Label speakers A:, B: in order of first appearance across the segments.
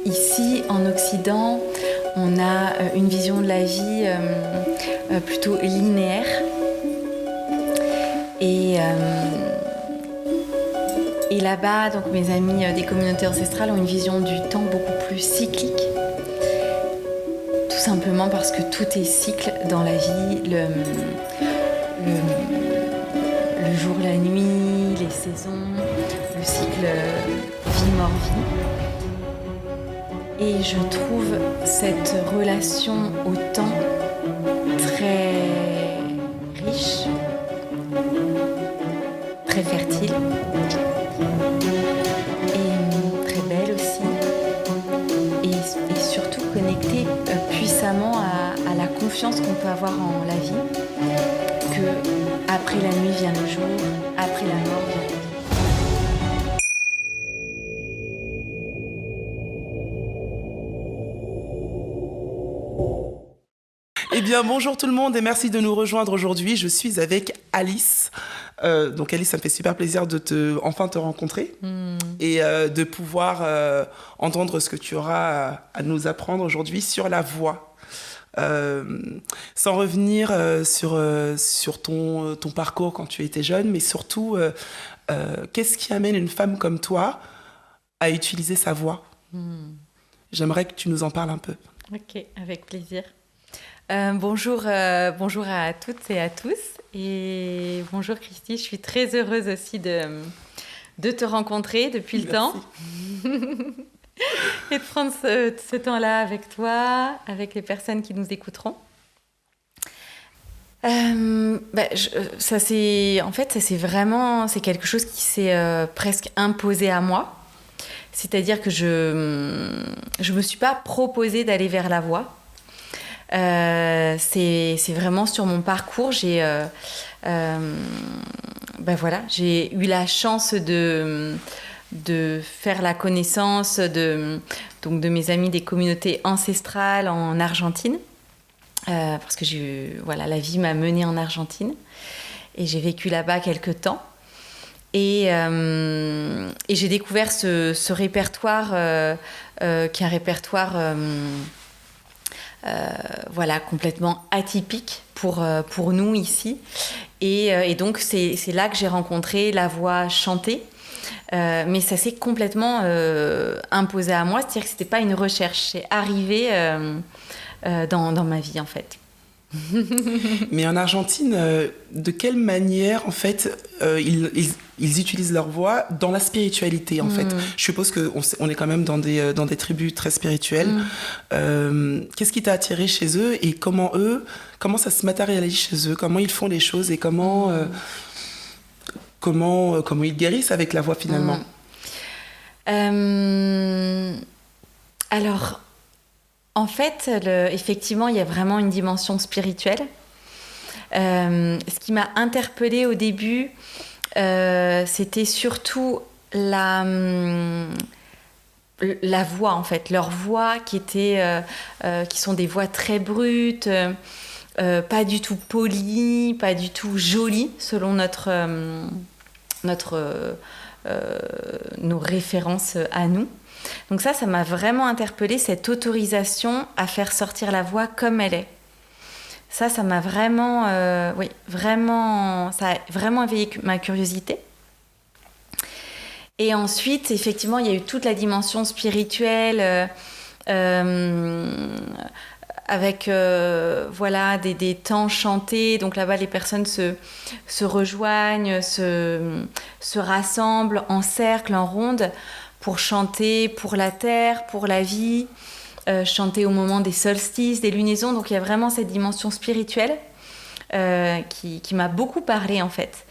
A: Ici, en Occident, on a une vision de la vie plutôt linéaire. Et là-bas, donc mes amis des communautés ancestrales ont une vision du temps beaucoup plus cyclique. Tout simplement parce que tout est cycle dans la vie, le jour, la nuit, les saisons, le cycle vie-mort-vie. Et je trouve cette relation au temps très riche, très fertile et très belle aussi. Et surtout connectée puissamment à la confiance qu'on peut avoir en la vie, que après la nuit vient le jour, après la mort vient la vie.
B: Eh bien, bonjour tout le monde et merci de nous rejoindre aujourd'hui. Je suis avec Alice. Donc Alice, ça me fait super plaisir de enfin te rencontrer et de pouvoir entendre ce que tu auras à nous apprendre aujourd'hui sur la voix. Sans revenir sur ton parcours quand tu étais jeune, mais surtout, qu'est-ce qui amène une femme comme toi à utiliser sa voix? J'aimerais que tu nous en parles un peu.
A: Ok, avec plaisir. Bonjour à toutes et à tous. Et bonjour Christy, je suis très heureuse aussi de te rencontrer depuis le temps. Et de prendre ce temps-là avec toi, avec les personnes qui nous écouteront. Ça c'est quelque chose qui s'est presque imposé à moi. C'est-à-dire que je me suis pas proposée d'aller vers la voix. C'est vraiment sur mon parcours. J'ai eu la chance de faire la connaissance de mes amis des communautés ancestrales en Argentine, parce que la vie m'a menée en Argentine et j'ai vécu là-bas quelques temps. Et j'ai découvert ce répertoire qui est un répertoire complètement atypique pour nous ici. Et donc, c'est là que j'ai rencontré la voix chantée. Mais ça s'est complètement imposé à moi, c'est-à-dire que c'était pas une recherche, c'est arrivé dans ma vie en fait.
B: Mais en Argentine, de quelle manière en fait ils utilisent leur voix dans la spiritualité en fait? Je suppose qu'on est quand même dans des tribus très spirituelles. Qu'est-ce qui t'a attiré chez eux et comment ça se matérialise chez eux? Comment ils font les choses et comment ils guérissent avec la voix finalement?
A: Alors, en fait, effectivement, il y a vraiment une dimension spirituelle. Ce qui m'a interpellée au début, c'était surtout la voix, en fait. Leur voix qui sont des voix très brutes, pas du tout polies, pas du tout jolies, selon nos références à nous. Donc ça m'a vraiment interpellée, cette autorisation à faire sortir la voix comme elle est. Ça m'a vraiment, ça a vraiment éveillé ma curiosité. Et ensuite, effectivement, il y a eu toute la dimension spirituelle, avec des temps chantés. Donc là-bas, les personnes se rejoignent, se rassemblent en cercle, en ronde, pour chanter pour la terre, pour la vie, chanter au moment des solstices, des lunaisons. Donc il y a vraiment cette dimension spirituelle qui m'a beaucoup parlé en fait.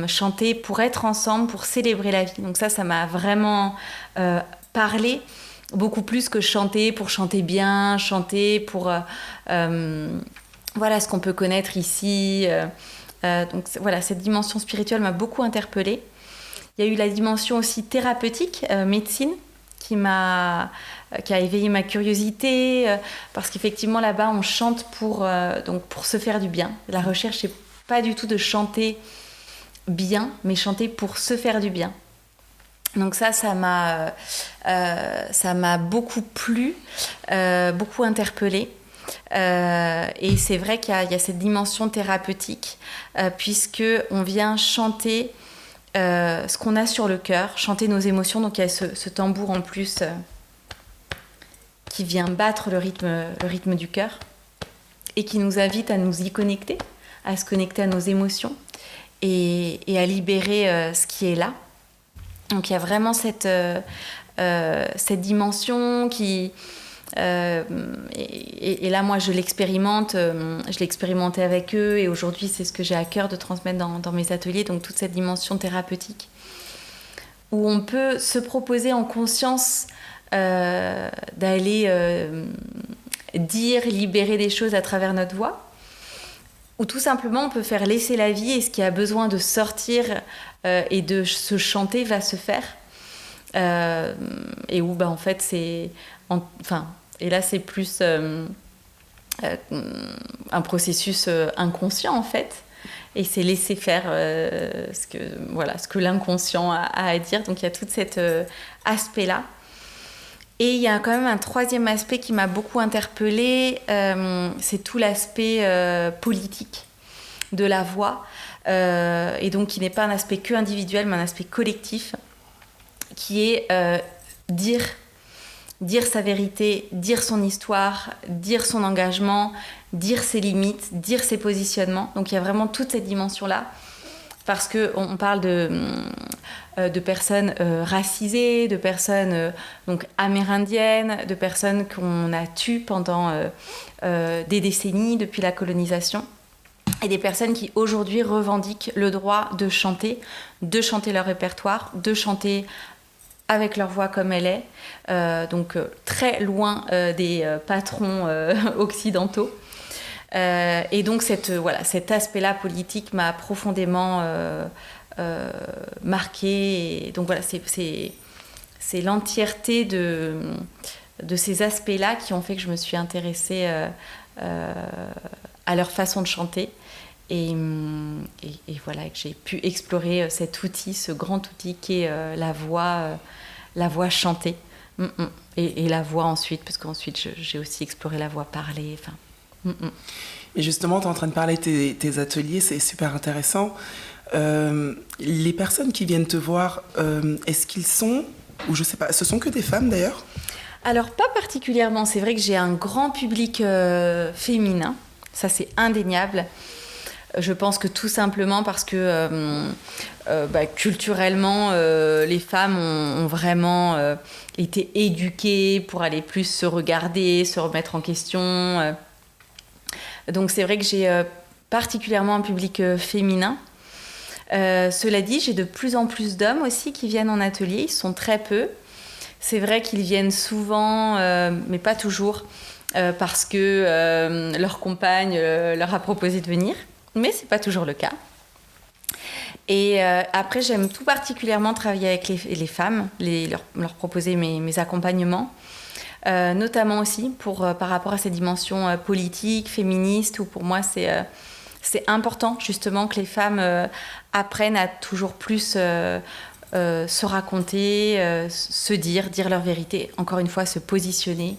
A: Chanter pour être ensemble, pour célébrer la vie. Donc ça m'a vraiment parlé, beaucoup plus que chanter pour chanter bien, chanter pour ce qu'on peut connaître ici. Donc voilà, cette dimension spirituelle m'a beaucoup interpellée. Il y a eu la dimension aussi thérapeutique, médecine, qui a éveillé ma curiosité, parce qu'effectivement là-bas on chante pour se faire du bien. La recherche c'est pas du tout de chanter bien, mais chanter pour se faire du bien. Donc ça m'a beaucoup plu, beaucoup interpellée. Et c'est vrai qu'il y a cette dimension thérapeutique, puisque on vient chanter ce qu'on a sur le cœur, chanter nos émotions. Donc il y a ce tambour en plus qui vient battre le rythme du cœur et qui nous invite à nous y connecter, à se connecter à nos émotions et à libérer ce qui est là. Donc il y a vraiment cette dimension qui... et là, moi, je l'expérimente, je l'ai expérimenté avec eux, et aujourd'hui, c'est ce que j'ai à cœur de transmettre dans mes ateliers, donc toute cette dimension thérapeutique, où on peut se proposer en conscience d'aller dire, libérer des choses à travers notre voix, ou tout simplement, on peut faire laisser la vie, et ce qui a besoin de sortir et de se chanter va se faire. Et où, en fait, c'est... et là, c'est plus un processus inconscient, en fait. Et c'est laisser faire ce que l'inconscient a à dire. Donc, il y a tout cet aspect-là. Et il y a quand même un troisième aspect qui m'a beaucoup interpellée. C'est tout l'aspect politique de la voix. Et donc, qui n'est pas un aspect que individuel, mais un aspect collectif, qui est dire sa vérité, dire son histoire, dire son engagement, dire ses limites, dire ses positionnements. Donc il y a vraiment toute cette dimension-là, parce qu'on parle de personnes racisées, de personnes donc amérindiennes, de personnes qu'on a tues pendant des décennies depuis la colonisation, et des personnes qui aujourd'hui revendiquent le droit de chanter leur répertoire, de chanter avec leur voix comme elle est, donc très loin des patrons occidentaux. Et donc cet aspect-là politique m'a profondément marquée. Et donc voilà, c'est l'entièreté de ces aspects-là qui ont fait que je me suis intéressée à leur façon de chanter. Et voilà, que j'ai pu explorer cet outil, ce grand outil qui est la voix chantée. Et la voix ensuite, parce qu'ensuite j'ai aussi exploré la voix parlée.
B: Et justement, tu es en train de parler de tes ateliers, c'est super intéressant. Les personnes qui viennent te voir, est-ce qu'ils sont, ou je sais pas, ce sont que des femmes d'ailleurs ?
A: Alors pas particulièrement, c'est vrai que j'ai un grand public féminin, ça c'est indéniable. Je pense que tout simplement parce que culturellement, les femmes ont vraiment été éduquées pour aller plus se regarder, se remettre en question. Donc c'est vrai que j'ai particulièrement un public féminin. Cela dit, j'ai de plus en plus d'hommes aussi qui viennent en atelier, ils sont très peu. C'est vrai qu'ils viennent souvent, mais pas toujours, parce que leur compagne leur a proposé de venir. Mais c'est pas toujours le cas. Et après, j'aime tout particulièrement travailler avec les femmes, leur proposer mes accompagnements, notamment aussi par rapport à ces dimensions politiques, féministes, où pour moi c'est important justement que les femmes apprennent à toujours plus se raconter, se dire leur vérité, encore une fois se positionner.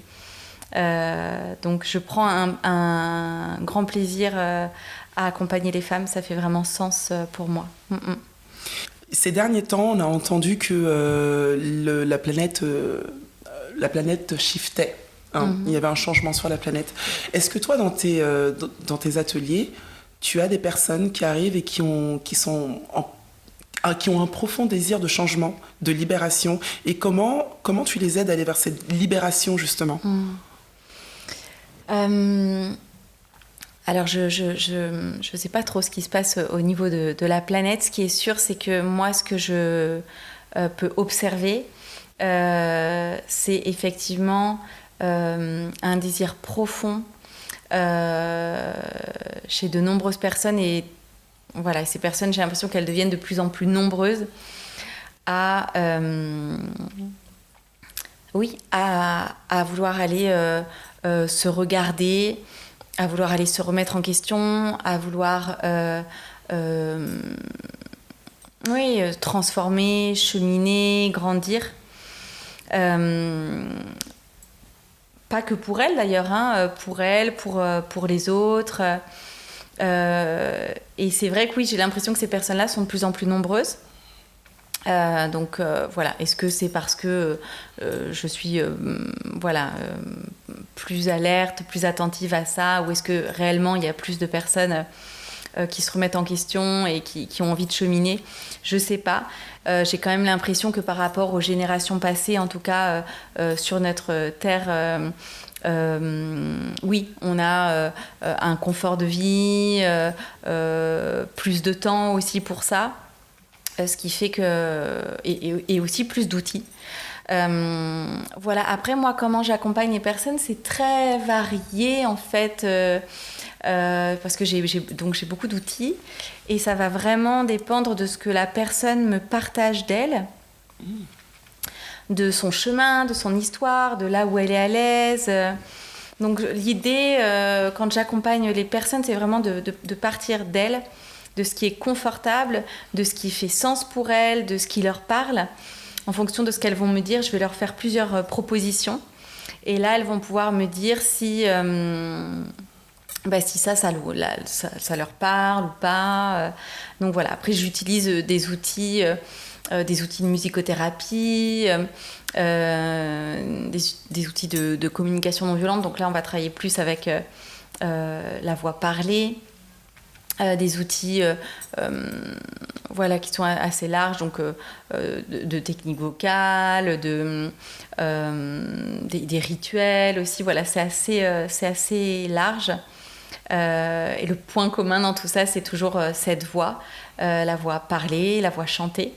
A: Donc je prends un grand plaisir à accompagner les femmes, ça fait vraiment sens pour moi.
B: Ces derniers temps, on a entendu que la planète shiftait. Il y avait un changement sur la planète. Est-ce que toi, dans tes ateliers, tu as des personnes qui arrivent et qui ont un profond désir de changement, de libération, et comment tu les aides à aller vers cette libération, justement ?
A: Alors, je sais pas trop ce qui se passe au niveau de la planète. Ce qui est sûr, c'est que moi, ce que je peux observer, c'est effectivement un désir profond chez de nombreuses personnes. Et voilà, ces personnes, j'ai l'impression qu'elles deviennent de plus en plus nombreuses à vouloir aller se regarder, à vouloir aller se remettre en question, à vouloir Oui, transformer, cheminer, grandir. Pas que pour elle d'ailleurs, hein, pour elle, pour les autres. Et c'est vrai que oui, j'ai l'impression que ces personnes-là sont de plus en plus nombreuses. Donc voilà, est-ce que c'est parce que je suis plus alerte, plus attentive à ça, ou est-ce que réellement il y a plus de personnes qui se remettent en question et qui ont envie de cheminer? Je sais pas. J'ai quand même l'impression que par rapport aux générations passées, en tout cas sur notre terre, oui, on a un confort de vie, plus de temps aussi pour ça, ce qui fait que... Et aussi plus d'outils. Voilà. Après, moi, comment j'accompagne les personnes, c'est très varié, en fait, parce que j'ai beaucoup d'outils, et ça va vraiment dépendre de ce que la personne me partage d'elle, de son chemin, de son histoire, de là où elle est à l'aise. Donc l'idée, quand j'accompagne les personnes, c'est vraiment de partir d'elles, de ce qui est confortable, de ce qui fait sens pour elles, de ce qui leur parle. En fonction de ce qu'elles vont me dire, je vais leur faire plusieurs propositions. Et là, elles vont pouvoir me dire si ça leur parle ou pas. Donc voilà, après j'utilise des outils de musicothérapie, des outils de communication non violente. Donc là, on va travailler plus avec la voix parlée. Des outils qui sont assez larges, donc de techniques vocales, des rituels aussi. Voilà, c'est assez large. Et le point commun dans tout ça, c'est toujours cette voix, la voix parlée, la voix chantée.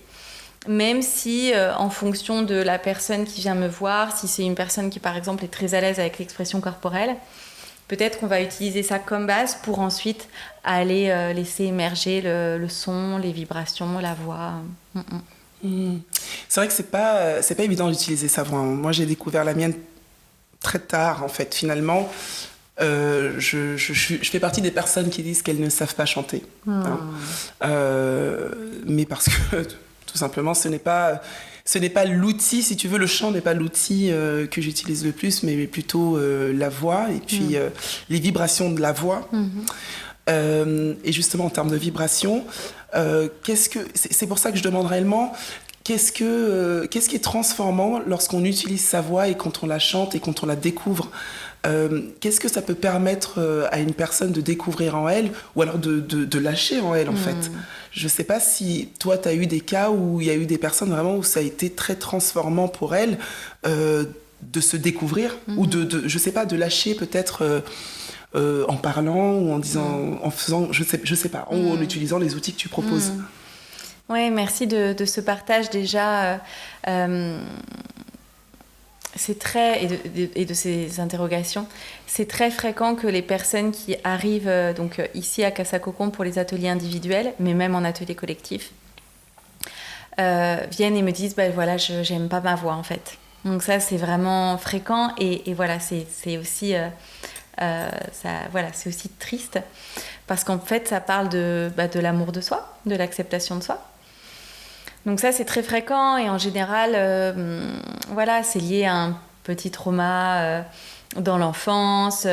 A: Même si, en fonction de la personne qui vient me voir, si c'est une personne qui, par exemple, est très à l'aise avec l'expression corporelle, peut-être qu'on va utiliser ça comme base pour ensuite aller laisser émerger le son, les vibrations, la voix.
B: C'est vrai que c'est pas évident d'utiliser sa voix. Moi, j'ai découvert la mienne très tard, en fait. Finalement, je fais partie des personnes qui disent qu'elles ne savent pas chanter. Hein. Mais parce que, tout simplement, ce n'est pas l'outil, si tu veux, le chant n'est pas l'outil que j'utilise le plus, mais plutôt la voix et puis les vibrations de la voix. Et justement, en termes de vibrations, c'est pour ça que je demande réellement, qu'est-ce qui est transformant lorsqu'on utilise sa voix et quand on la chante et quand on la découvre? Qu'est-ce que ça peut permettre à une personne de découvrir en elle ou alors de lâcher en elle, en fait? Je ne sais pas si toi, tu as eu des cas où il y a eu des personnes vraiment où ça a été très transformant pour elles de se découvrir ou je ne sais pas, de lâcher peut-être en parlant ou en disant, en faisant, je sais pas, en utilisant les outils que tu proposes.
A: Oui, merci de ce partage déjà. C'est très, et de ces interrogations, c'est très fréquent que les personnes qui arrivent donc ici à Casa Cocon pour les ateliers individuels, mais même en atelier collectif, viennent et me disent voilà, j'aime pas ma voix en fait. Donc ça, c'est vraiment fréquent et voilà, c'est aussi c'est aussi triste parce qu'en fait, ça parle de l'amour de soi, de l'acceptation de soi. Donc ça, c'est très fréquent et en général, c'est lié à un petit trauma dans l'enfance,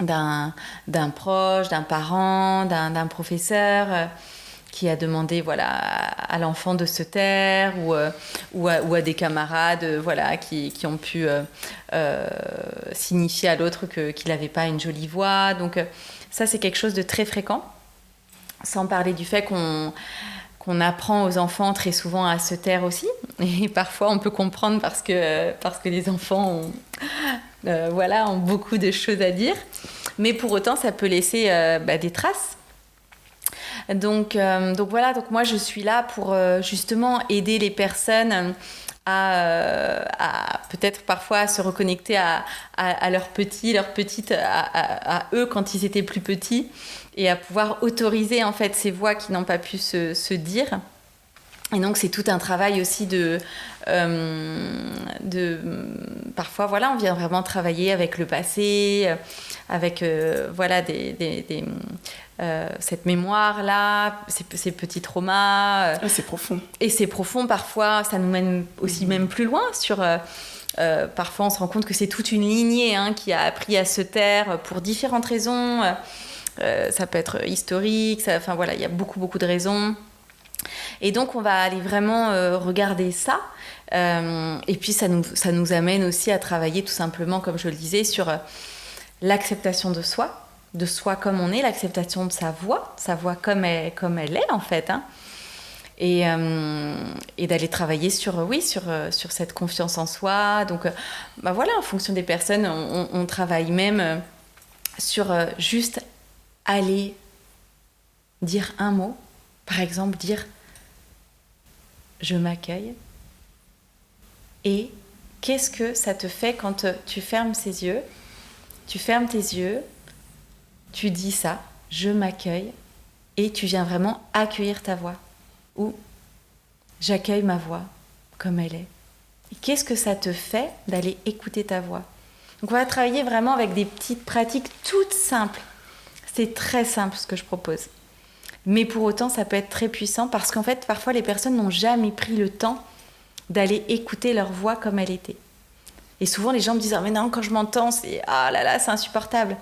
A: d'un proche, d'un parent, d'un professeur qui a demandé à l'enfant de se taire ou à des camarades qui ont pu signifier à l'autre qu'il n'avait pas une jolie voix. Donc ça, c'est quelque chose de très fréquent, sans parler du fait qu'on apprend aux enfants très souvent à se taire aussi. Et parfois, on peut comprendre parce que les enfants ont beaucoup de choses à dire. Mais pour autant, ça peut laisser des traces. Donc moi, je suis là pour justement aider les personnes à peut-être parfois se reconnecter à leurs petits, leurs petites, à eux quand ils étaient plus petits, et à pouvoir autoriser en fait ces voix qui n'ont pas pu se dire, Et donc c'est tout un travail aussi parfois voilà, on vient vraiment travailler avec le passé, avec voilà cette mémoire là, ces petits traumas.
B: C'est profond.
A: Et c'est profond parfois, ça nous mène aussi même plus loin sur. Parfois on se rend compte que c'est toute une lignée qui a appris à se taire pour différentes raisons. Ça peut être historique, enfin voilà, il y a beaucoup de raisons. Et donc on va aller vraiment regarder ça, et puis ça nous amène aussi à travailler tout simplement, comme je le disais, sur l'acceptation de soi comme on est, l'acceptation de sa voix comme elle est en fait, et d'aller travailler sur cette confiance en soi. Donc voilà, en fonction des personnes, on travaille même sur juste aller dire un mot. Par exemple, dire « je m'accueille » et qu'est-ce que ça te fait quand tu fermes tes yeux, tu dis ça, « je m'accueille » et tu viens vraiment accueillir ta voix ou « j'accueille ma voix comme elle est ». Et qu'est-ce que ça te fait d'aller écouter ta voix? Donc on va travailler vraiment avec des petites pratiques toutes simples. C'est très simple ce que je propose. Mais pour autant, ça peut être très puissant parce qu'en fait, parfois, les personnes n'ont jamais pris le temps d'aller écouter leur voix comme elle était. Et souvent, les gens me disent « mais non, quand je m'entends, c'est ah là là, c'est insupportable ».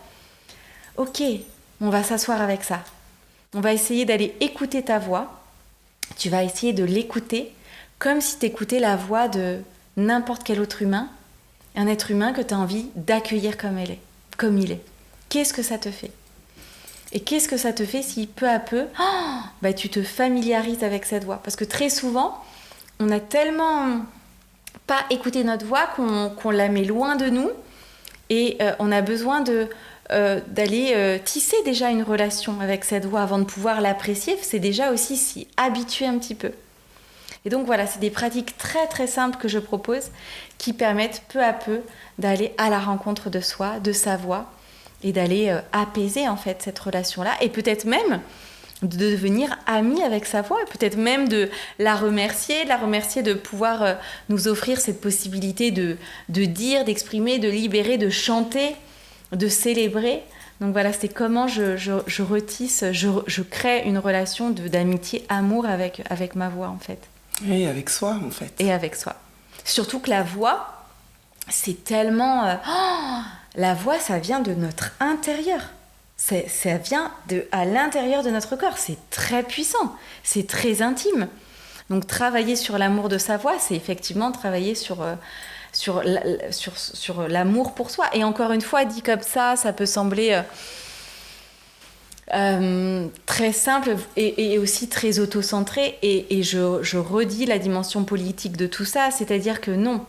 A: Ok, on va s'asseoir avec ça. On va essayer d'aller écouter ta voix. Tu vas essayer de l'écouter comme si tu écoutais la voix de n'importe quel autre humain, un être humain que tu as envie d'accueillir comme il est. Qu'est-ce que ça te fait ? Et qu'est-ce que ça te fait si peu à peu, tu te familiarises avec cette voix? Parce que très souvent, on n'a tellement pas écouté notre voix qu'on la met loin de nous. Et on a besoin d'aller tisser déjà une relation avec cette voix avant de pouvoir l'apprécier. C'est déjà aussi s'y habituer un petit peu. Et donc voilà, c'est des pratiques très très simples que je propose qui permettent peu à peu d'aller à la rencontre de soi, de sa voix, et d'aller apaiser en fait cette relation-là, et peut-être même de devenir amie avec sa voix, et peut-être même de la remercier de pouvoir nous offrir cette possibilité de dire, d'exprimer, de libérer, de chanter, de célébrer. Donc voilà, c'est comment je retisse, je crée une relation d'amitié, amour avec ma voix en fait.
B: Et avec soi en fait.
A: Et avec soi. Surtout que la voix, c'est tellement... la voix, ça vient de notre intérieur. Ça vient à l'intérieur de notre corps. C'est très puissant. C'est très intime. Donc, travailler sur l'amour de sa voix, c'est effectivement travailler sur l'amour pour soi. Et encore une fois, dit comme ça peut sembler très simple et aussi très auto-centré. Et je redis la dimension politique de tout ça. C'est-à-dire que non.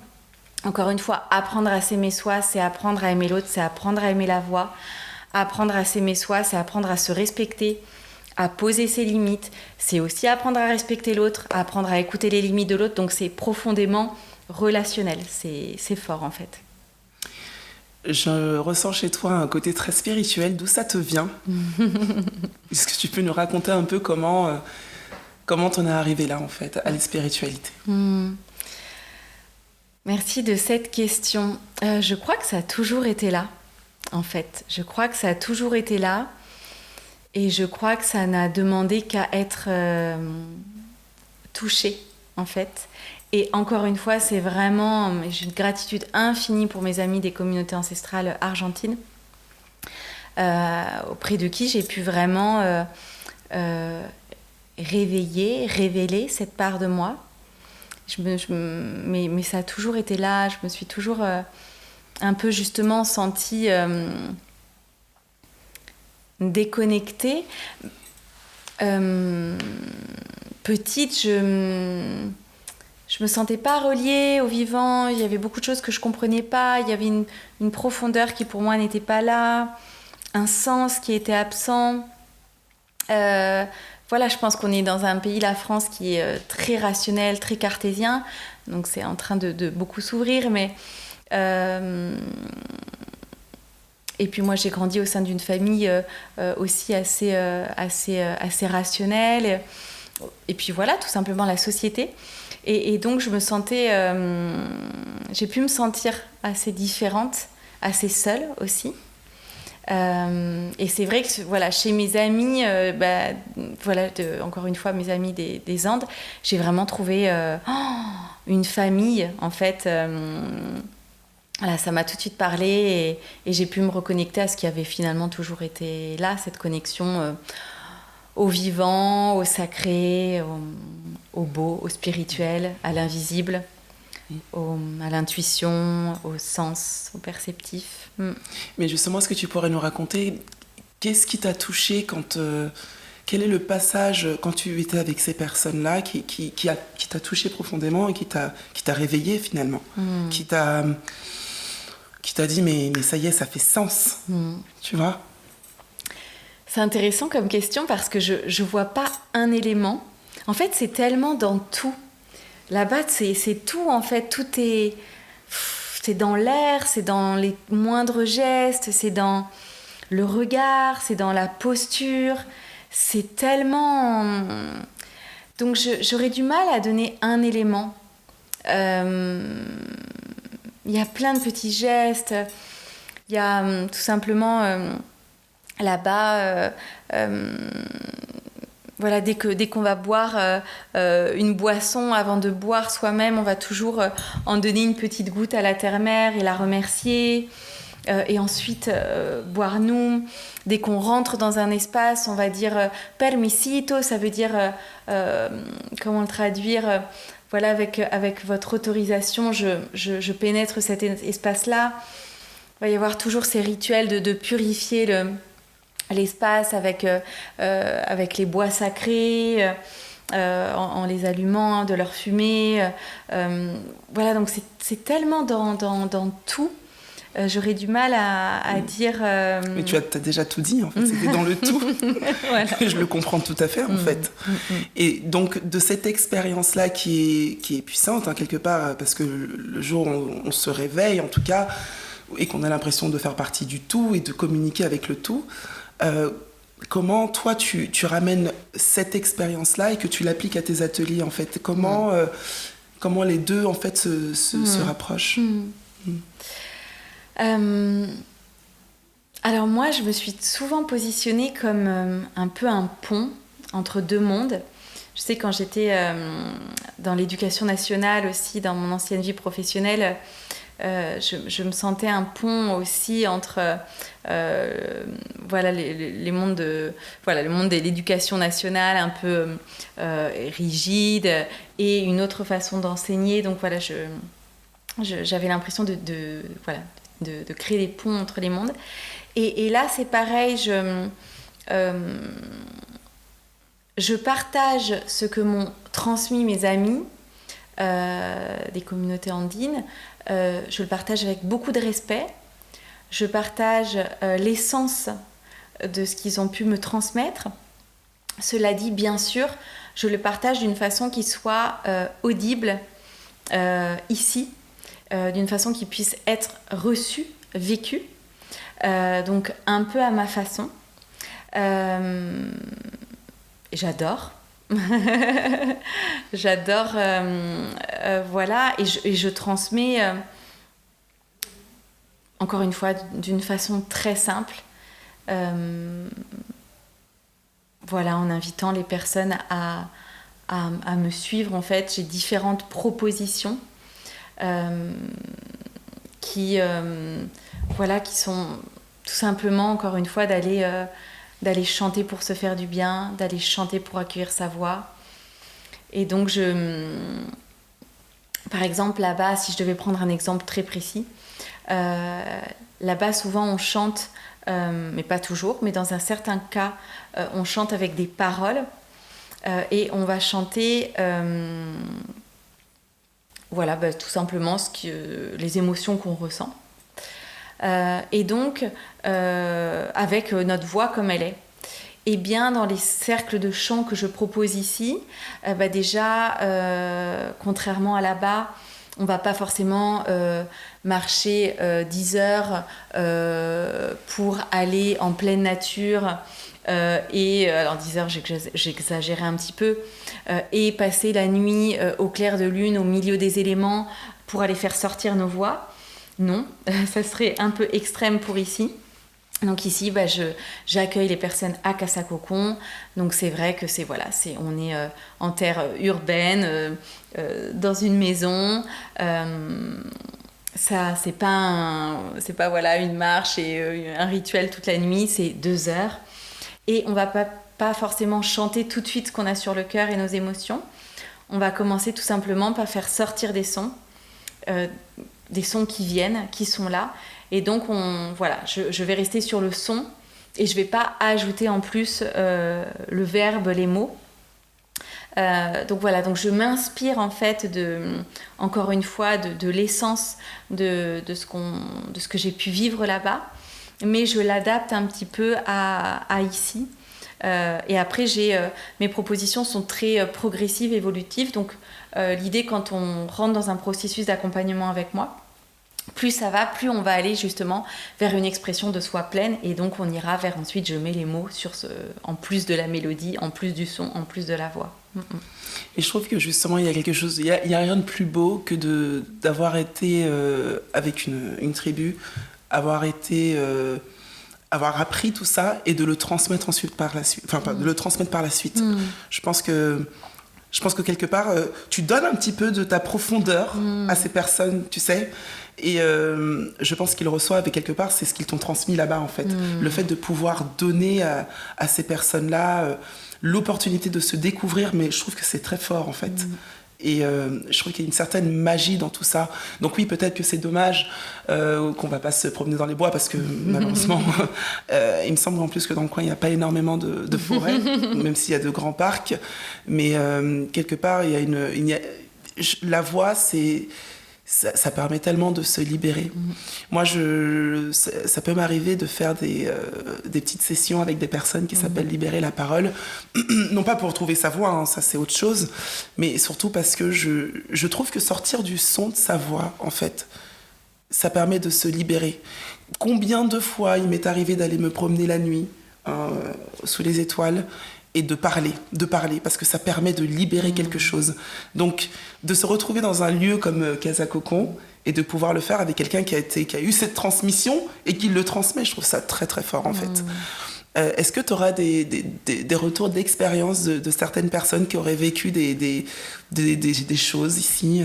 A: Encore une fois, apprendre à s'aimer soi, c'est apprendre à aimer l'autre, c'est apprendre à aimer la voix. Apprendre à s'aimer soi, c'est apprendre à se respecter, à poser ses limites. C'est aussi apprendre à respecter l'autre, apprendre à écouter les limites de l'autre. Donc c'est profondément relationnel, c'est fort en fait.
B: Je ressens chez toi un côté très spirituel. D'où ça te vient? Est-ce que tu peux nous raconter un peu comment t'en es arrivé là en fait, à la spiritualité?
A: Merci de cette question. Je crois que ça a toujours été là, en fait. Je crois que ça a toujours été là. Et je crois que ça n'a demandé qu'à être touché, en fait. Et encore une fois, c'est vraiment... J'ai une gratitude infinie pour mes amis des communautés ancestrales argentines, auprès de qui j'ai pu vraiment révéler cette part de moi. Mais ça a toujours été là. Je me suis toujours un peu justement sentie déconnectée. Petite, je me sentais pas reliée au vivant. Il y avait beaucoup de choses que je comprenais pas. Il y avait une profondeur qui pour moi n'était pas là, un sens qui était absent. Voilà, je pense qu'on est dans un pays, la France, qui est très rationnel, très cartésien. Donc c'est en train de beaucoup s'ouvrir. Mais et puis moi, j'ai grandi au sein d'une famille aussi assez rationnelle. et puis voilà, tout simplement la société. Et donc je me sentais, j'ai pu me sentir assez différente, assez seule aussi. Et c'est vrai que voilà, chez mes amis, voilà, encore une fois mes amis des Andes, j'ai vraiment trouvé une famille en fait. Voilà, ça m'a tout de suite parlé et j'ai pu me reconnecter à ce qui avait finalement toujours été là, cette connexion au vivant, au sacré, au beau, au spirituel, à l'invisible, à l'intuition, au sens, au perceptif.
B: Mais justement, est-ce que tu pourrais nous raconter qu'est-ce qui t'a touché quel est le passage quand tu étais avec ces personnes-là qui t'a touché profondément et qui t'a réveillé finalement, qui t'a dit mais ça y est, ça fait sens, tu vois?
A: C'est intéressant comme question parce que je vois pas un élément. En fait, c'est tellement dans tout. Là-bas, c'est tout en fait. Tout est... C'est dans l'air, c'est dans les moindres gestes, c'est dans le regard, c'est dans la posture. C'est tellement... Donc j'aurais du mal à donner un élément. Il y a plein de petits gestes. Il y a tout simplement... Là-bas, voilà, dès qu'on va boire une boisson, avant de boire soi-même, on va toujours en donner une petite goutte à la terre-mère et la remercier. Et ensuite, boire nous. Dès qu'on rentre dans un espace, on va dire permisito, ça veut dire, comment le traduire, voilà, avec votre autorisation, je pénètre cet espace-là. Il va y avoir toujours ces rituels de purifier l'espace avec les bois sacrés, en les allumant, de leur fumée. Voilà, donc c'est tellement dans tout. J'aurais du mal à dire...
B: Mais tu as déjà tout dit, en fait. C'était dans le tout. Voilà. Je le comprends tout à fait, en fait. Et donc, de cette expérience-là qui est puissante, hein, quelque part, parce que le jour où on se réveille, en tout cas, et qu'on a l'impression de faire partie du tout et de communiquer avec le tout, comment toi tu ramènes cette expérience-là et que tu l'appliques à tes ateliers en fait, comment les deux en fait se rapprochent?
A: Alors moi je me suis souvent positionnée comme un peu un pont entre deux mondes. Je sais quand j'étais dans l'éducation nationale aussi, dans mon ancienne vie professionnelle, je me sentais un pont aussi entre voilà, les mondes voilà, le monde de l'éducation nationale un peu rigide et une autre façon d'enseigner. Donc voilà, j'avais l'impression voilà, de créer des ponts entre les mondes. Et là, c'est pareil, je partage ce que m'ont transmis mes amis des communautés andines. Je le partage avec beaucoup de respect. Je partage l'essence de ce qu'ils ont pu me transmettre. Cela dit, bien sûr, je le partage d'une façon qui soit audible ici, d'une façon qui puisse être reçue, vécue, donc un peu à ma façon. J'adore. J'adore, voilà, et je transmets, encore une fois, d'une façon très simple, voilà, en invitant les personnes à me suivre. En fait, j'ai différentes propositions voilà, qui sont tout simplement, encore une fois, d'aller chanter pour se faire du bien, d'aller chanter pour accueillir sa voix. Et donc, par exemple, là-bas, si je devais prendre un exemple très précis, là-bas, souvent, on chante, mais pas toujours, mais dans un certain cas, on chante avec des paroles et on va chanter, voilà, tout simplement les émotions qu'on ressent. Et donc, avec notre voix comme elle est. Et bien, dans les cercles de chant que je propose ici, déjà, contrairement à là-bas, on ne va pas forcément marcher 10 heures pour aller en pleine nature alors 10 heures, j'exagérais un petit peu, et passer la nuit au clair de lune, au milieu des éléments, pour aller faire sortir nos voix. Non, ça serait un peu extrême pour ici. Donc ici, j'accueille les personnes à Casa Cocon. Donc c'est vrai que on est en terre urbaine, dans une maison. Ça, c'est pas voilà, une marche et un rituel toute la nuit, c'est 2 heures. Et on va pas forcément chanter tout de suite ce qu'on a sur le cœur et nos émotions. On va commencer tout simplement par faire sortir des sons qui viennent, qui sont là. Et donc, je vais rester sur le son et je ne vais pas ajouter en plus le verbe, les mots. Donc je m'inspire en fait encore une fois de l'essence de ce que j'ai pu vivre là-bas, mais je l'adapte un petit peu à ici. Et après, mes propositions sont très progressives, évolutives. Donc l'idée, quand on rentre dans un processus d'accompagnement avec moi, plus ça va, plus on va aller justement vers une expression de soi pleine, et donc on ira vers ensuite, je mets les mots en plus de la mélodie, en plus du son, en plus de la voix.
B: Et je trouve que justement il y a quelque chose, il y a rien de plus beau que d'avoir été avec une tribu, avoir appris tout ça et de le transmettre ensuite par la suite, de le transmettre par la suite. Je pense que quelque part, tu donnes un petit peu de ta profondeur à ces personnes, tu sais. Et je pense qu'ils reçoivent, et quelque part, c'est ce qu'ils t'ont transmis là-bas, en fait. Le fait de pouvoir donner à ces personnes-là l'opportunité de se découvrir, mais je trouve que c'est très fort, en fait. Et je trouve qu'il y a une certaine magie dans tout ça. Donc oui, peut-être que c'est dommage qu'on ne va pas se promener dans les bois, parce que malheureusement, il me semble en plus que dans le coin, il n'y a pas énormément de forêts, même s'il y a de grands parcs. Mais quelque part, la voix, ça permet tellement de se libérer. Moi, ça peut m'arriver de faire des petites sessions avec des personnes qui s'appellent Libérer la parole. Non pas pour trouver sa voix, hein, ça c'est autre chose, mais surtout parce que je trouve que sortir du son de sa voix, en fait, ça permet de se libérer. Combien de fois il m'est arrivé d'aller me promener la nuit sous les étoiles et de parler, parce que ça permet de libérer quelque chose. Donc, de se retrouver dans un lieu comme Casa Cocon et de pouvoir le faire avec quelqu'un qui a eu cette transmission et qui le transmet, je trouve ça très très fort en fait. Est-ce que tu auras des retours d'expérience de certaines personnes qui auraient vécu des choses ici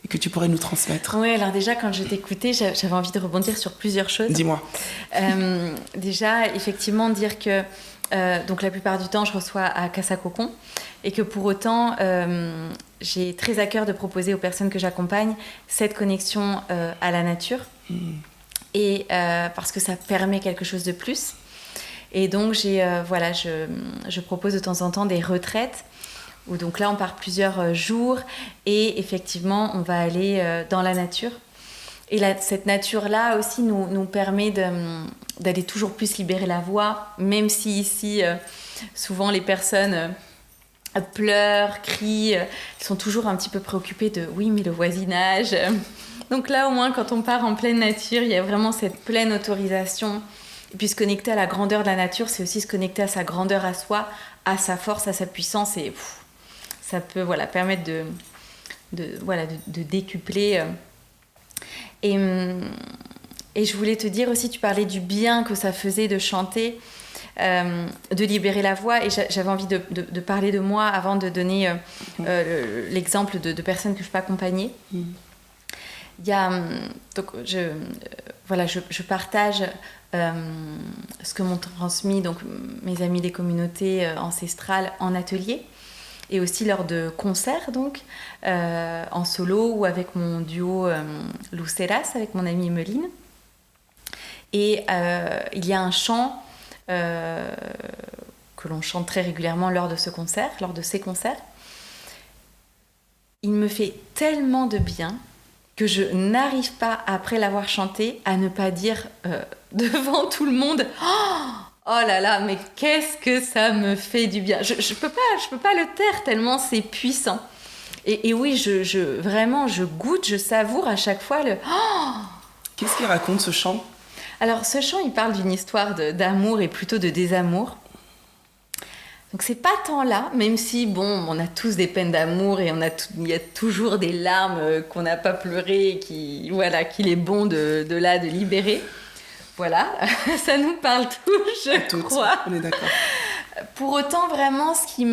B: et que tu pourrais nous transmettre?
A: Oui, alors déjà, quand je t'écoutais, j'avais envie de rebondir sur plusieurs choses.
B: Dis-moi.
A: Déjà, effectivement, dire que donc la plupart du temps, je reçois à Casa Cocon et que pour autant, j'ai très à cœur de proposer aux personnes que j'accompagne cette connexion à la nature et parce que ça permet quelque chose de plus. Et donc, je propose de temps en temps des retraites où donc là, on part plusieurs jours et effectivement, on va aller dans la nature. Et cette nature-là aussi nous permet d'aller toujours plus libérer la voix, même si ici, souvent les personnes pleurent, crient, sont toujours un petit peu préoccupées de « oui, mais le voisinage ». Donc là, au moins, quand on part en pleine nature, il y a vraiment cette pleine autorisation. Et puis se connecter à la grandeur de la nature, c'est aussi se connecter à sa grandeur à soi, à sa force, à sa puissance. Et ça peut permettre de décupler... Et je voulais te dire aussi, tu parlais du bien que ça faisait de chanter, de libérer la voix. Et j'avais envie de parler de moi avant de donner l'exemple de personnes que je peux accompagner. Il y a, donc je partage ce que m'ont transmis donc, mes amis des communautés ancestrales en atelier. Et aussi lors de concerts, donc, en solo ou avec mon duo Luceras, avec mon amie Emeline. Et il y a un chant que l'on chante très régulièrement lors de ces concerts. Il me fait tellement de bien que je n'arrive pas, après l'avoir chanté, à ne pas dire devant tout le monde « Oh là là, mais qu'est-ce que ça me fait du bien !» Je peux pas le taire tellement c'est puissant. Et oui, vraiment, je goûte, je savoure à chaque fois le... Oh.
B: Qu'est-ce qu'il raconte ce chant ?
A: Alors, ce chant, il parle d'une histoire d'amour et plutôt de désamour. Donc c'est pas tant là, même si bon, on a tous des peines d'amour et il y a toujours des larmes qu'on n'a pas pleurées et qu'il est bon de libérer. Voilà, ça nous parle tous, je crois.
B: On est d'accord.
A: Pour autant, vraiment, ce qui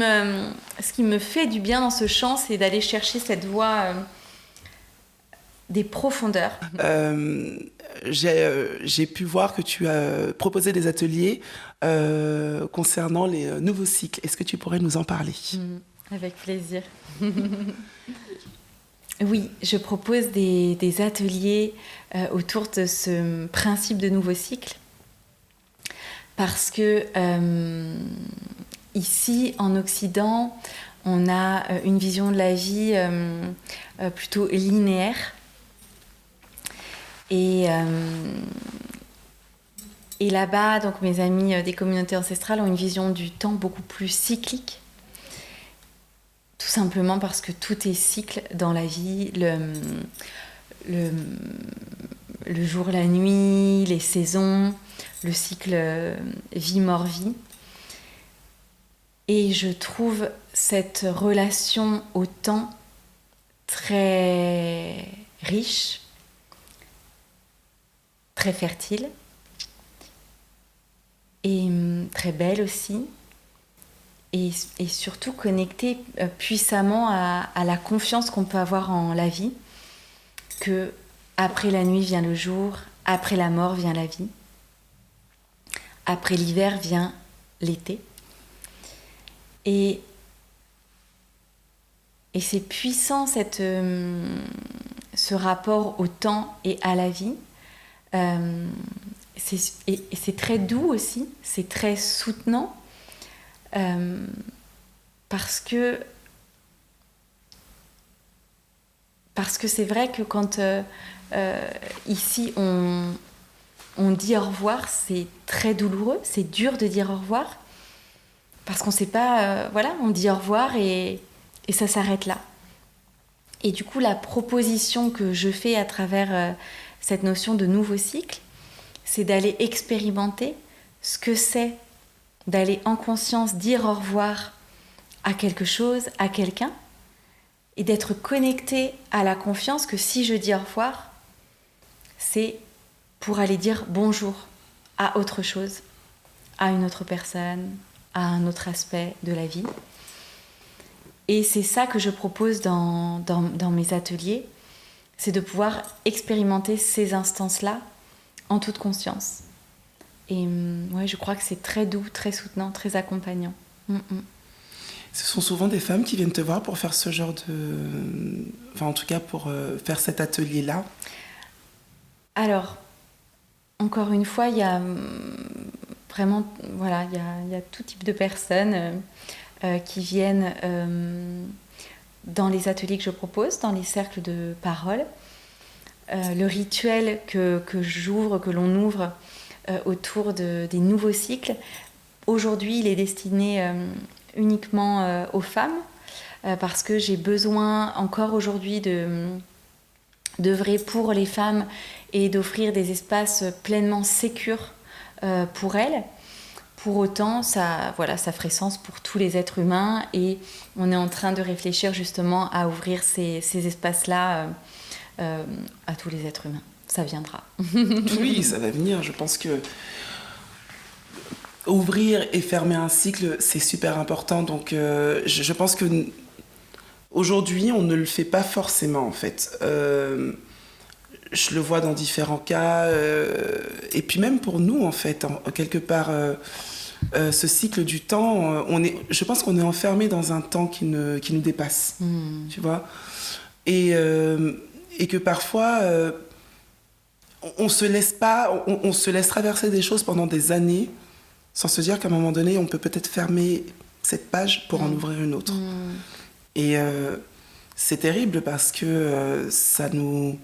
A: me fait du bien dans ce chant, c'est d'aller chercher cette voix des profondeurs.
B: J'ai pu voir que tu as proposé des ateliers concernant les nouveaux cycles. Est-ce que tu pourrais nous en parler?
A: Avec plaisir. Oui, je propose des ateliers autour de ce principe de nouveau cycle. Parce que ici, en Occident, on a une vision de la vie plutôt linéaire. Et là-bas, donc mes amis des communautés ancestrales ont une vision du temps beaucoup plus cyclique. Tout simplement parce que tout est cycle dans la vie, le jour, la nuit, les saisons, le cycle vie-mort-vie. Et je trouve cette relation au temps très riche, très fertile et très belle aussi. Et surtout connectée puissamment à la confiance qu'on peut avoir en la vie, que après la nuit vient le jour, après la mort vient la vie, après l'hiver vient l'été. Et c'est puissant ce rapport au temps et à la vie. C'est très doux aussi, c'est très soutenant. Parce que c'est vrai que quand ici on dit au revoir, c'est très douloureux, c'est dur de dire au revoir parce qu'on ne sait pas, on dit au revoir et ça s'arrête là. Et du coup, la proposition que je fais à travers cette notion de nouveau cycle, c'est d'aller expérimenter ce que c'est d'aller en conscience dire au revoir à quelque chose, à quelqu'un, et d'être connecté à la confiance que si je dis au revoir, c'est pour aller dire bonjour à autre chose, à une autre personne, à un autre aspect de la vie. Et c'est ça que je propose dans mes ateliers, c'est de pouvoir expérimenter ces instances-là en toute conscience. Et je crois que c'est très doux, très soutenant, très accompagnant.
B: Ce sont souvent des femmes qui viennent te voir pour faire ce genre de... Enfin, en tout cas, pour faire cet atelier-là.
A: Alors, encore une fois, il y a vraiment... Voilà, il y a tout type de personnes qui viennent dans les ateliers que je propose, dans les cercles de parole. Le rituel que j'ouvre, que l'on ouvre autour des nouveaux cycles, aujourd'hui, il est destiné uniquement aux femmes, parce que j'ai besoin encore aujourd'hui d'œuvrer pour les femmes et d'offrir des espaces pleinement sécures pour elles. Pour autant, ça ferait sens pour tous les êtres humains et on est en train de réfléchir justement à ouvrir ces espaces-là à tous les êtres humains. Ça viendra.
B: Oui, ça va venir. Je pense que ouvrir et fermer un cycle, c'est super important. Donc, je pense que aujourd'hui, on ne le fait pas forcément, en fait. Je le vois dans différents cas. Et puis même pour nous, en fait, quelque part, ce cycle du temps, je pense qu'on est enfermé dans un temps qui nous dépasse. Tu vois ? Et que parfois... on se laisse traverser des choses pendant des années sans se dire qu'à un moment donné, on peut peut-être fermer cette page pour en ouvrir une autre. Et c'est terrible parce que ça nous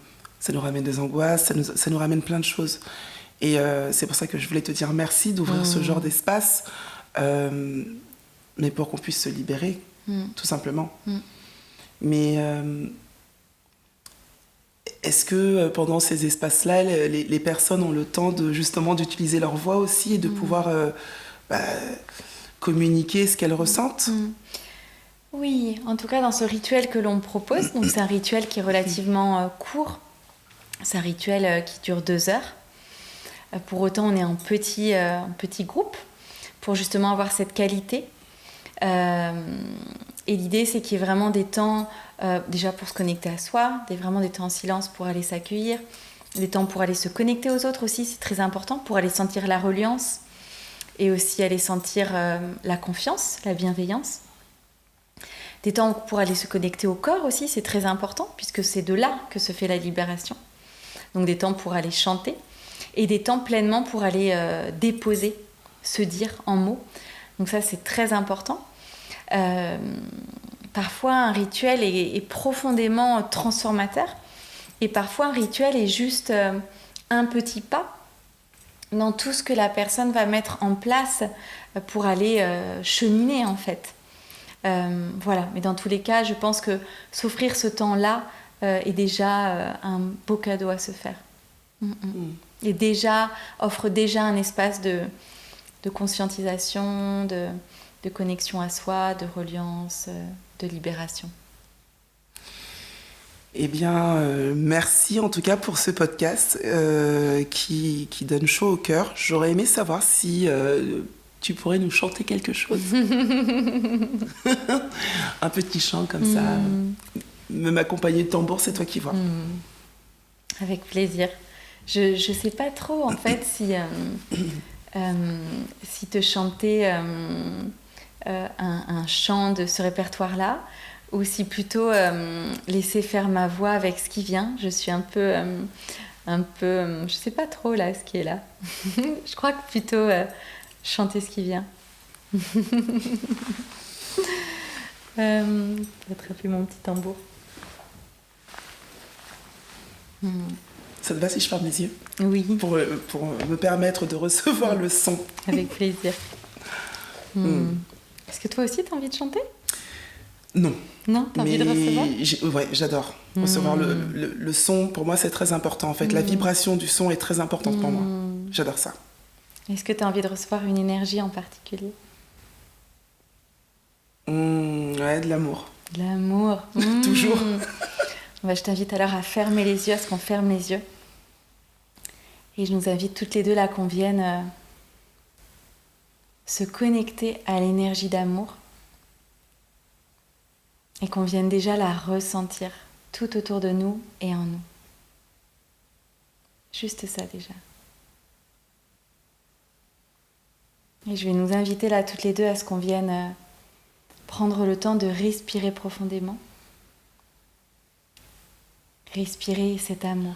B: ramène des angoisses, ça nous ramène plein de choses. Et c'est pour ça que je voulais te dire merci d'ouvrir ce genre d'espace, mais pour qu'on puisse se libérer, tout simplement. Mais... est-ce que pendant ces espaces-là, les personnes ont le temps justement d'utiliser leur voix aussi et de pouvoir communiquer ce qu'elles ressentent.
A: Oui, en tout cas dans ce rituel que l'on propose, donc c'est un rituel qui est relativement court, c'est un rituel qui dure 2 heures. Pour autant, on est en petit groupe pour justement avoir cette qualité. Et l'idée, c'est qu'il y ait vraiment des temps, déjà pour se connecter à soi, vraiment des temps en silence pour aller s'accueillir, des temps pour aller se connecter aux autres aussi, c'est très important, pour aller sentir la reliance et aussi aller sentir la confiance, la bienveillance. Des temps pour aller se connecter au corps aussi, c'est très important, puisque c'est de là que se fait la libération. Donc des temps pour aller chanter, et des temps pleinement pour aller déposer, se dire en mots. Donc ça, c'est très important. Parfois, un rituel est profondément transformateur, et parfois, un rituel est juste un petit pas dans tout ce que la personne va mettre en place pour aller cheminer, en fait. Voilà, mais dans tous les cas, je pense que s'offrir ce temps-là est déjà un beau cadeau à se faire. Et offre déjà un espace de conscientisation, de connexion à soi, de reliance, de libération.
B: Eh bien, merci en tout cas pour ce podcast qui donne chaud au cœur. J'aurais aimé savoir si tu pourrais nous chanter quelque chose. Un petit chant comme ça. Même accompagné de tambour, c'est toi qui vois.
A: Avec plaisir. Je sais pas trop en fait si te chanter un chant de ce répertoire-là ou si plutôt laisser faire ma voix avec ce qui vient. Je suis un peu je sais pas trop là ce qui est là. Je crois que plutôt chanter ce qui vient. Attraper mon petit tambour.
B: Ça te va si je ferme les yeux?
A: Oui.
B: Pour me permettre de recevoir le son.
A: Avec plaisir. Est-ce que toi aussi, tu as envie de chanter?
B: Non.
A: Non, tu as envie de recevoir?
B: Ouais, j'adore. Recevoir le son, pour moi, c'est très important. En fait, la vibration du son est très importante pour moi. J'adore ça.
A: Est-ce que tu as envie de recevoir une énergie en particulier?
B: Ouais, de l'amour.
A: De l'amour.
B: Toujours.
A: Je t'invite alors à fermer les yeux, à ce qu'on ferme les yeux. Et je nous invite toutes les deux là qu'on vienne se connecter à l'énergie d'amour et qu'on vienne déjà la ressentir tout autour de nous et en nous. Juste ça déjà. Et je vais nous inviter là toutes les deux à ce qu'on vienne prendre le temps de respirer profondément. Respirer cet amour.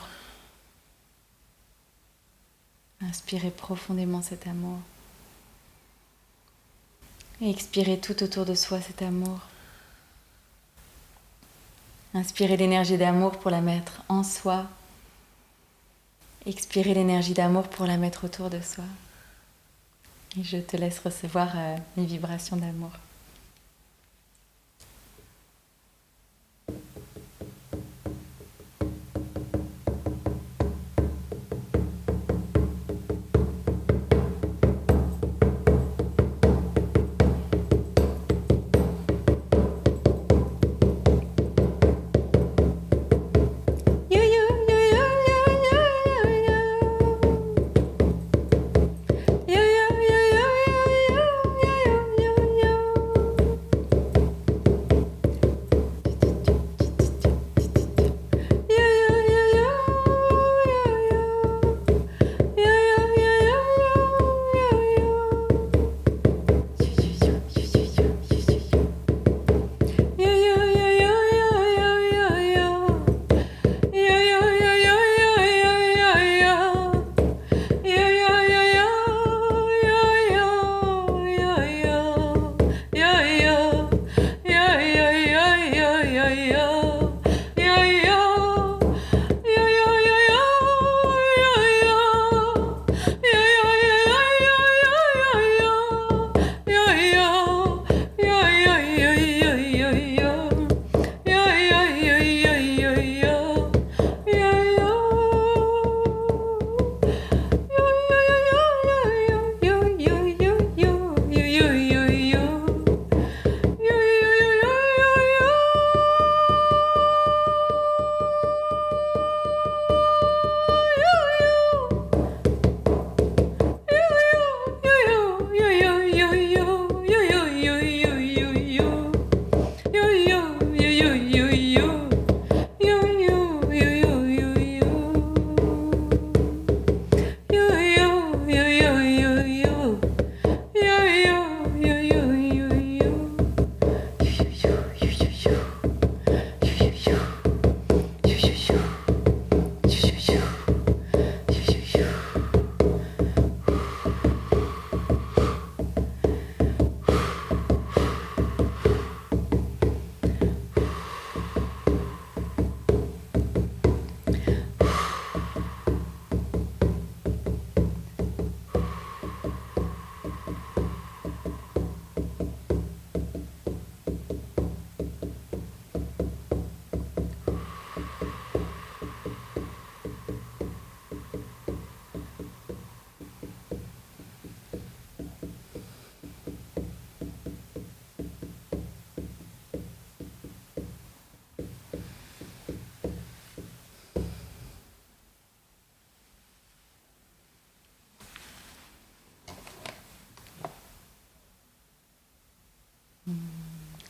A: Inspirez profondément cet amour. Et expirez tout autour de soi cet amour. Inspirez l'énergie d'amour pour la mettre en soi. Expirez l'énergie d'amour pour la mettre autour de soi. Et je te laisse recevoir mes vibrations d'amour.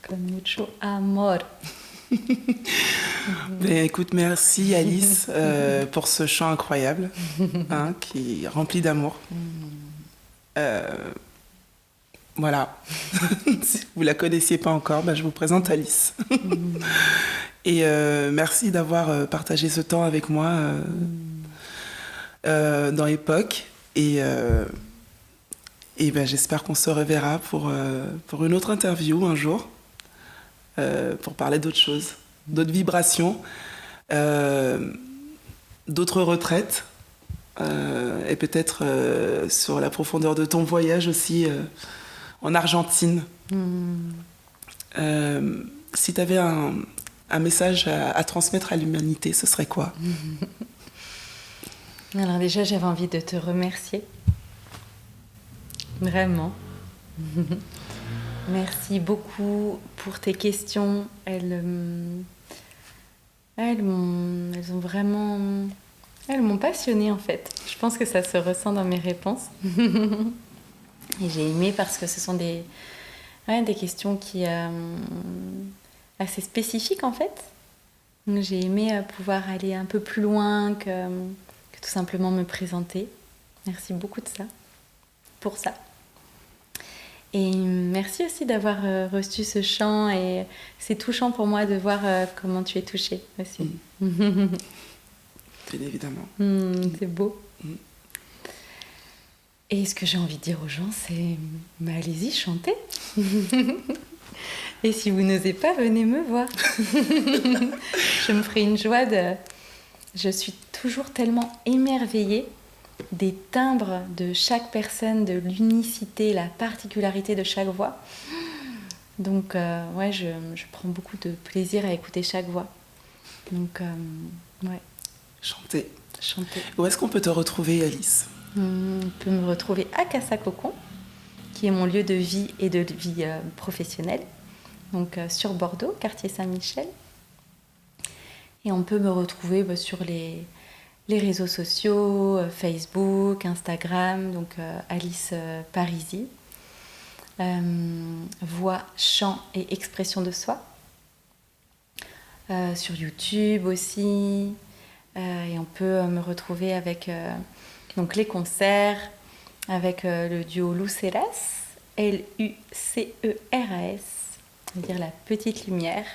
A: Con mucho amor.
B: Ben, écoute, merci Alice pour ce chant incroyable, hein, qui est rempli d'amour. Voilà. Si vous la connaissiez pas encore, ben, je vous présente Alice. Et merci d'avoir partagé ce temps avec moi dans Époque. Et ben, j'espère qu'on se reverra pour une autre interview un jour, pour parler d'autres choses, d'autres vibrations, d'autres retraites, et peut-être sur la profondeur de ton voyage aussi en Argentine. Si tu avais un message à transmettre à l'humanité, ce serait quoi?
A: Alors déjà, j'avais envie de te remercier. Vraiment. Merci beaucoup pour tes questions. Elles m'ont passionnée en fait. Je pense que ça se ressent dans mes réponses. Et j'ai aimé parce que ce sont des questions qui assez spécifiques en fait. Donc, j'ai aimé pouvoir aller un peu plus loin que tout simplement me présenter. Merci beaucoup de ça, pour ça. Et merci aussi d'avoir reçu ce chant, et c'est touchant pour moi de voir comment tu es touchée aussi.
B: Bien évidemment.
A: C'est beau. Et ce que j'ai envie de dire aux gens, c'est allez-y, chantez. Et si vous n'osez pas, venez me voir. Je me ferai une joie de... Je suis toujours tellement émerveillée des timbres de chaque personne, de l'unicité, la particularité de chaque voix. Donc, ouais, je prends beaucoup de plaisir à écouter chaque voix. Donc, ouais.
B: Chanter.
A: Chanter.
B: Où est-ce qu'on peut te retrouver, Alice?
A: On peut me retrouver à Casa Cocon, qui est mon lieu de vie et de vie professionnelle. Donc, sur Bordeaux, quartier Saint-Michel. Et on peut me retrouver sur les réseaux sociaux, Facebook, Instagram, donc Alice Parisi. Voix, chant et expression de soi. Sur YouTube aussi. Et on peut me retrouver avec donc les concerts, avec le duo Luceras, Luceras, c'est-à-dire la petite lumière.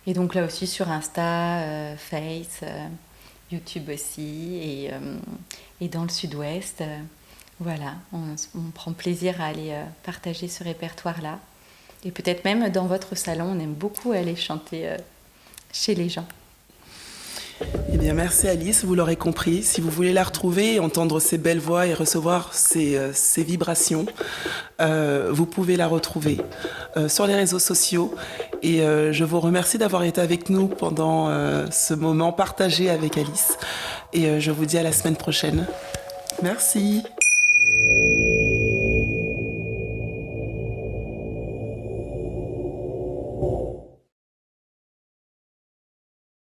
A: Et donc là aussi sur Insta, Face, YouTube aussi, et dans le sud-ouest. Voilà, on prend plaisir à aller partager ce répertoire-là. Et peut-être même dans votre salon, on aime beaucoup aller chanter chez les gens.
B: Eh bien, merci Alice, vous l'aurez compris. Si vous voulez la retrouver, entendre ses belles voix et recevoir ses vibrations, vous pouvez la retrouver sur les réseaux sociaux. Et je vous remercie d'avoir été avec nous pendant ce moment partagé avec Alice. Et je vous dis à la semaine prochaine. Merci.